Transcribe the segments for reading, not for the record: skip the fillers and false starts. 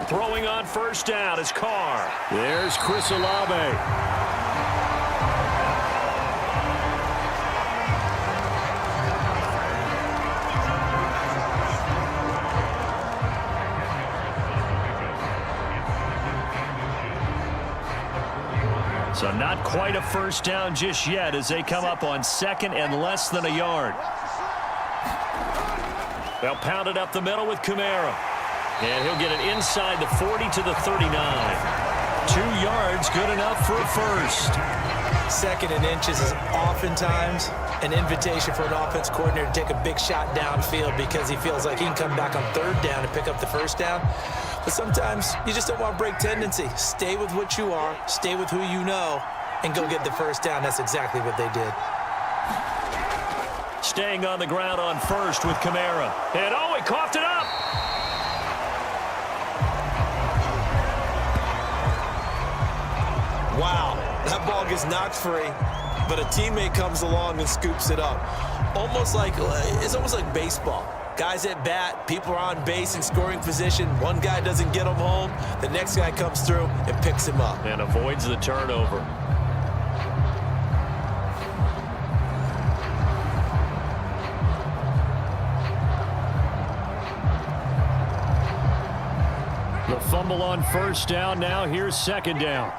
Throwing on first down is Carr. There's Chris Olave. So not quite a first down just yet as they come up on second and less than a yard. They'll pound it up the middle with Kamara. And he'll get it inside the 40 to the 39. 2 yards, good enough for a first. Second and inches is oftentimes an invitation for an offense coordinator to take a big shot downfield because he feels like he can come back on third down and pick up the first down. But sometimes you just don't want to break tendency. Stay with what you are, stay with who you know, and go get the first down. That's exactly what they did. Staying on the ground on first with Kamara. And oh, he coughed it up. Wow, that ball gets knocked free, but a teammate comes along and scoops it up. It's almost like baseball. Guys at bat, people are on base in scoring position. One guy doesn't get him home. The next guy comes through and picks him up. And avoids the turnover. The fumble on first down. Now here's second down.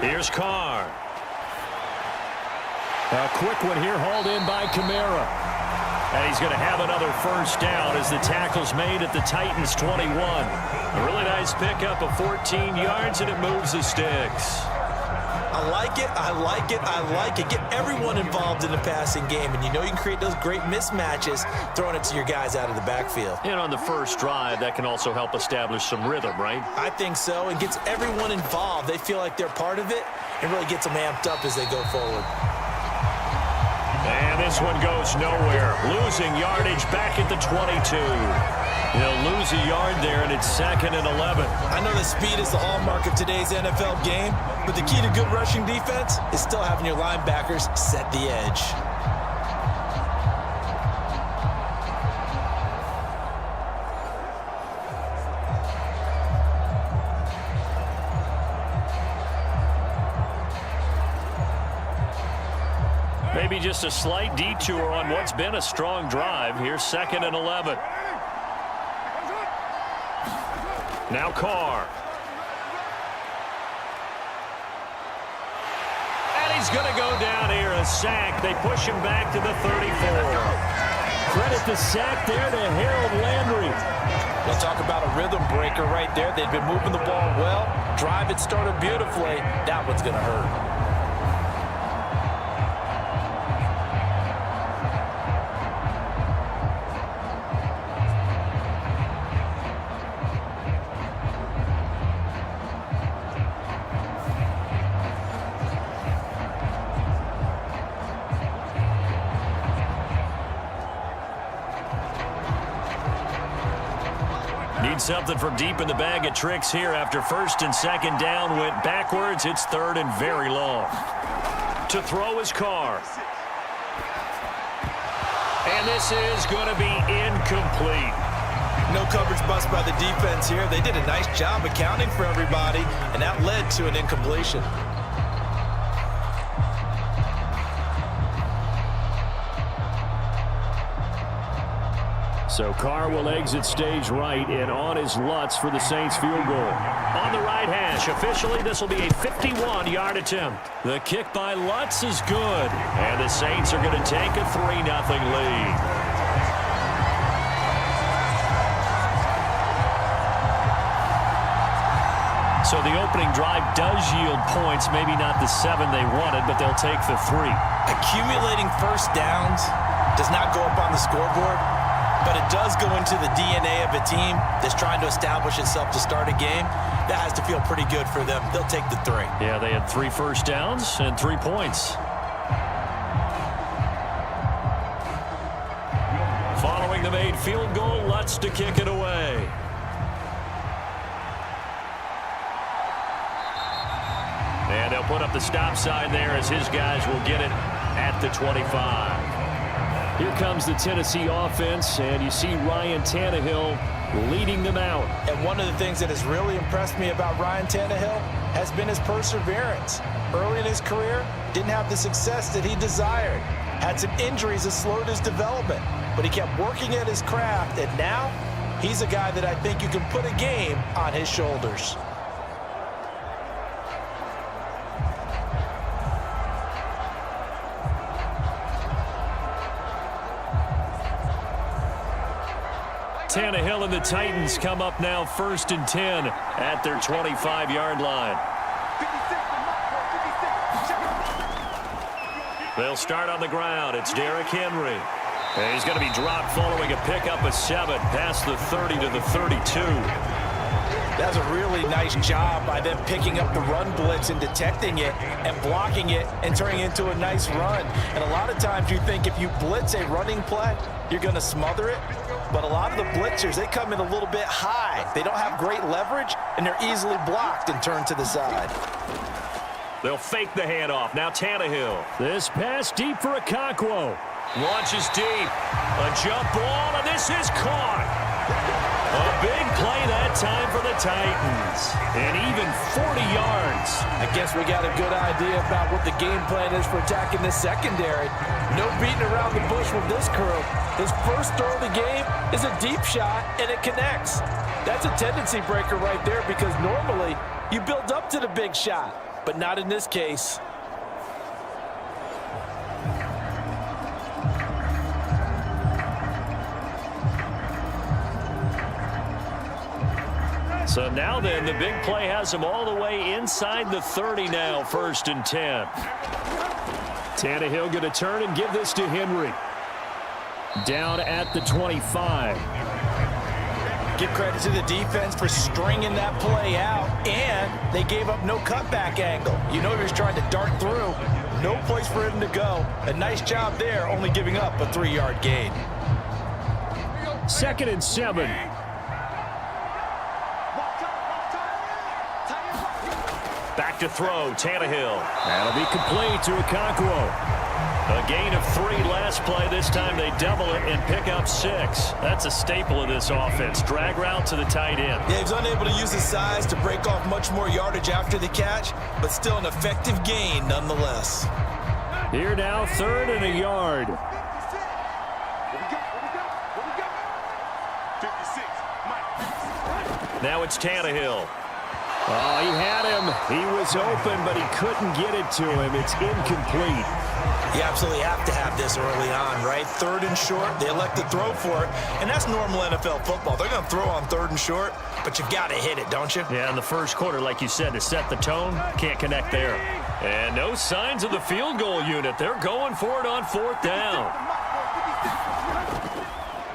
Here's Carr. A quick one here, hauled in by Kamara. And he's going to have another first down as the tackle's made at the Titans' 21. A really nice pickup of 14 yards, and it moves the sticks. I like it, I like it, I like it. Get everyone involved in the passing game, and you know you can create those great mismatches throwing it to your guys out of the backfield. And on the first drive, that can also help establish some rhythm, right? I think so, and gets everyone involved. They feel like they're part of it, and really gets them amped up as they go forward. And this one goes nowhere. Losing yardage back at the 22. They'll lose a yard there, and it's second and 11. I know that speed is the hallmark of today's NFL game, but the key to good rushing defense is still having your linebackers set the edge. Maybe just a slight detour on what's been a strong drive. Here's second and 11. Now Carr. And he's going to go down here, a sack. They push him back to the 34. Credit the sack there to Harold Landry. We'll talk about a rhythm breaker right there. They've been moving the ball well. Drive it started beautifully. That one's going to hurt. Need something from deep in the bag of tricks here after first and second down went backwards. It's third and very long. To throw his Carr. And this is going to be incomplete. No coverage bust by the defense here. They did a nice job accounting for everybody, and that led to an incompletion. So Carr will exit stage right and on his Lutz for the Saints field goal. On the right hash, officially this will be a 51-yard attempt. The kick by Lutz is good. And the Saints are going to take a 3-0 lead. So the opening drive does yield points, maybe not the 7 they wanted, but they'll take the 3. Accumulating first downs does not go up on the scoreboard, but it does go into the DNA of a team that's trying to establish itself to start a game. That has to feel pretty good for them. They'll take the 3. Yeah, they had 3 first downs and 3 points. Following the made field goal, Lutz to kick it away. And they'll put up the stop sign there as his guys will get it at the 25. Here comes the Tennessee offense, and you see Ryan Tannehill leading them out. And one of the things that has really impressed me about Ryan Tannehill has been his perseverance. Early in his career, didn't have the success that he desired. Had some injuries that slowed his development, but he kept working at his craft, and now he's a guy that I think you can put a game on his shoulders. Tannehill and the Titans come up now 1st and 10 at their 25-yard line. They'll start on the ground. It's Derrick Henry. And he's going to be dropped following a pickup of 7 past the 30 to the 32. That's a really nice job by them picking up the run blitz and detecting it and blocking it and turning it into a nice run. And a lot of times you think if you blitz a running play, you're going to smother it. But a lot of the blitzers, they come in a little bit high. They don't have great leverage, and they're easily blocked and turned to the side. They'll fake the handoff. Now Tannehill. This pass deep for Okonkwo. Launches deep. A jump ball, and this is caught. A big play that time for the Titans. And even 40 yards. I guess we got a good idea about what the game plan is for attacking this secondary. No beating around the bush with this crew. His first throw of the game is a deep shot, and it connects. That's a tendency breaker right there because normally you build up to the big shot, but not in this case. So now then, the big play has him all the way inside the 30 now, 1st and 10. Tannehill going to turn and give this to Henry. Down at the 25. Give credit to the defense for stringing that play out, and they gave up no cutback angle. You know he was trying to dart through. No place for him to go. A nice job there, only giving up a 3-yard gain. 2nd and 7. Back to throw, Tannehill. That'll be complete to Okonkwo. A gain of 3 last play. This time they double it and pick up 6. That's a staple of this offense. Drag route to the tight end. Yeah, he's unable to use his size to break off much more yardage after the catch, but still an effective gain nonetheless. Here now, 3rd and a yard. Now it's Tannehill. Oh, he had him. He was open, but he couldn't get it to him. It's incomplete. You absolutely have to have this early on, right? 3rd and short, they elect to throw for it, and that's normal NFL football. They're going to throw on 3rd and short, but you've got to hit it, don't you? Yeah, in the first quarter, like you said, to set the tone, can't connect there. And no signs of the field goal unit. They're going for it on 4th down.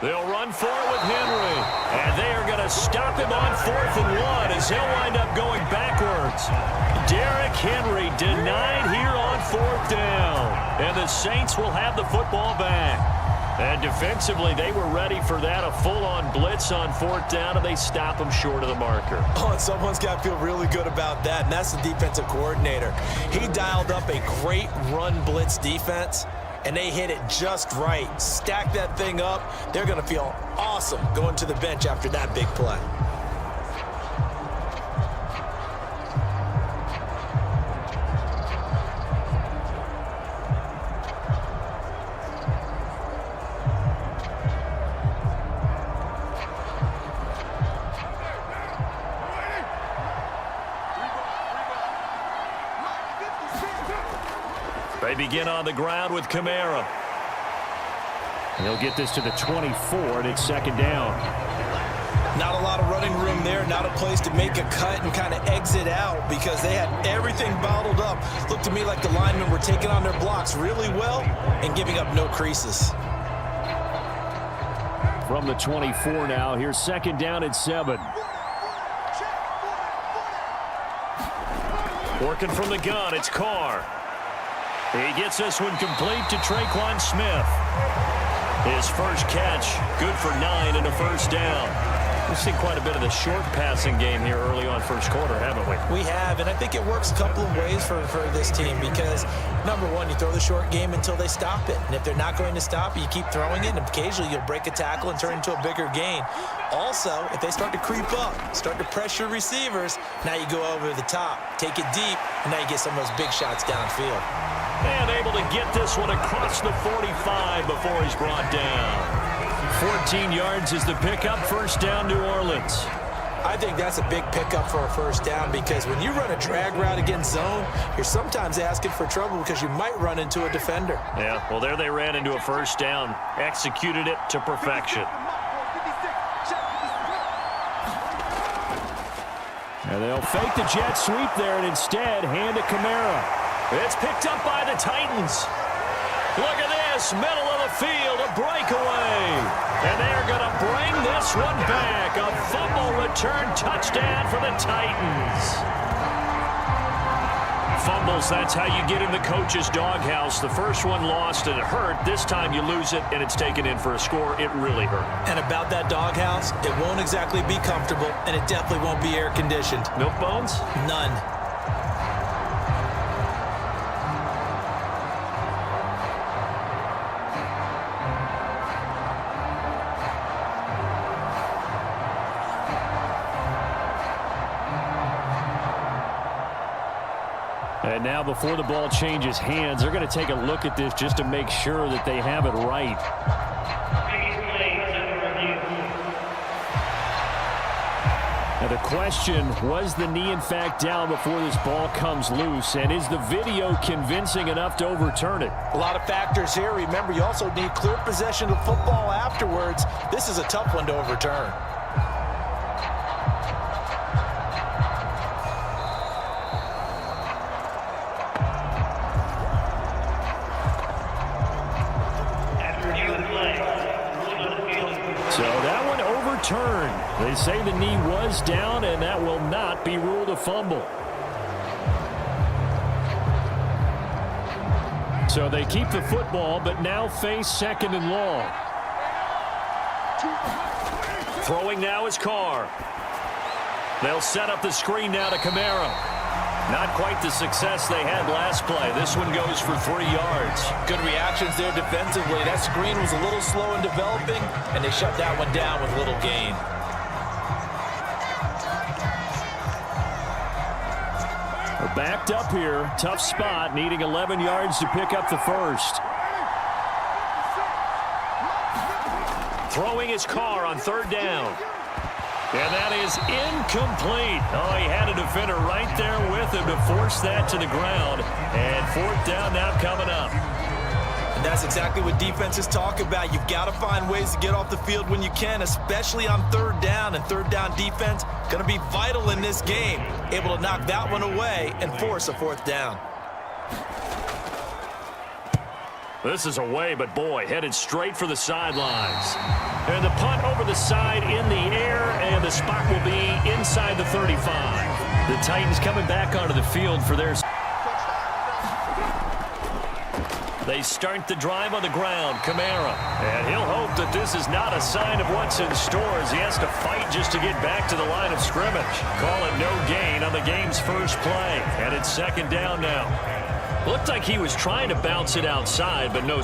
They'll run for it with Henry, and they are going to stop him on 4th and 1 as he'll wind up going backwards. Derrick Henry denied here on 4th down, and the Saints will have the football back. And defensively, they were ready for that, a full-on blitz on 4th down, and they stop him short of the marker. Oh, and someone's got to feel really good about that, and that's the defensive coordinator. He dialed up a great run blitz defense, and they hit it just right. Stack that thing up. They're going to feel awesome going to the bench after that big play. They begin on the ground with Kamara. He'll get this to the 24, and it's 2nd down. Not a lot of running room there, not a place to make a cut and kind of exit out because they had everything bottled up. Looked to me like the linemen were taking on their blocks really well and giving up no creases. From the 24 now, here's 2nd down and 7. Working from the gun, it's Carr. He gets this one complete to Traquan Smith. His first catch, good for 9 and a 1st down. We've seen quite a bit of the short passing game here early on first quarter, haven't we? We have, and I think it works a couple of ways for this team because, number one, you throw the short game until they stop it. And if they're not going to stop it, you keep throwing it, and occasionally you'll break a tackle and turn into a bigger gain. Also, if they start to creep up, start to pressure receivers, now you go over the top, take it deep, and now you get some of those big shots downfield. And able to get this one across the 45 before he's brought down. 14 yards is the pickup, first down, New Orleans. I think that's a big pickup for a first down because when you run a drag route against zone, you're sometimes asking for trouble because you might run into a defender. Yeah, well, there they ran into a first down, executed it to perfection. And they'll fake the jet sweep there and instead hand to Kamara. It's picked up by the Titans. Look at this, middle of the field, a breakaway. And they're going to bring this one back. A fumble return touchdown for the Titans. Fumbles, that's how you get in the coach's doghouse. The first one lost and it hurt. This time you lose it and it's taken in for a score. It really hurt. And about that doghouse, it won't exactly be comfortable, and it definitely won't be air-conditioned. Milk bones? None. And now before the ball changes hands, they're going to take a look at this just to make sure that they have it right. Now the question, was the knee in fact down before this ball comes loose? And is the video convincing enough to overturn it? A lot of factors here. Remember, you also need clear possession of football afterwards. This is a tough one to overturn. So that one overturned. They say the knee was down, and that will not be ruled a fumble. So they keep the football, but now face second and long. Throwing now is Carr. They'll set up the screen now to Kamara. Not quite the success they had last play. This one goes for 3 yards. Good reactions there defensively. That screen was a little slow in developing, and they shut that one down with little gain. We're backed up here. Tough spot, needing 11 yards to pick up the first. Throwing his Carr on third down. And that is incomplete. Oh, he had a defender right there with him to force that to the ground. And fourth down now coming up. And that's exactly what defenses talk about. You've got to find ways to get off the field when you can, especially on third down. And third down defense going to be vital in this game. Able to knock that one away and force a fourth down. This is away, but boy, headed straight for the sidelines. And the punt over the side in the air, and the spot will be inside the 35. The Titans coming back onto the field for their... They start the drive on the ground, Kamara. And he'll hope that this is not a sign of what's in store as he has to fight just to get back to the line of scrimmage. Call it no gain on the game's first play. And it's second down now. Looked like he was trying to bounce it outside, but no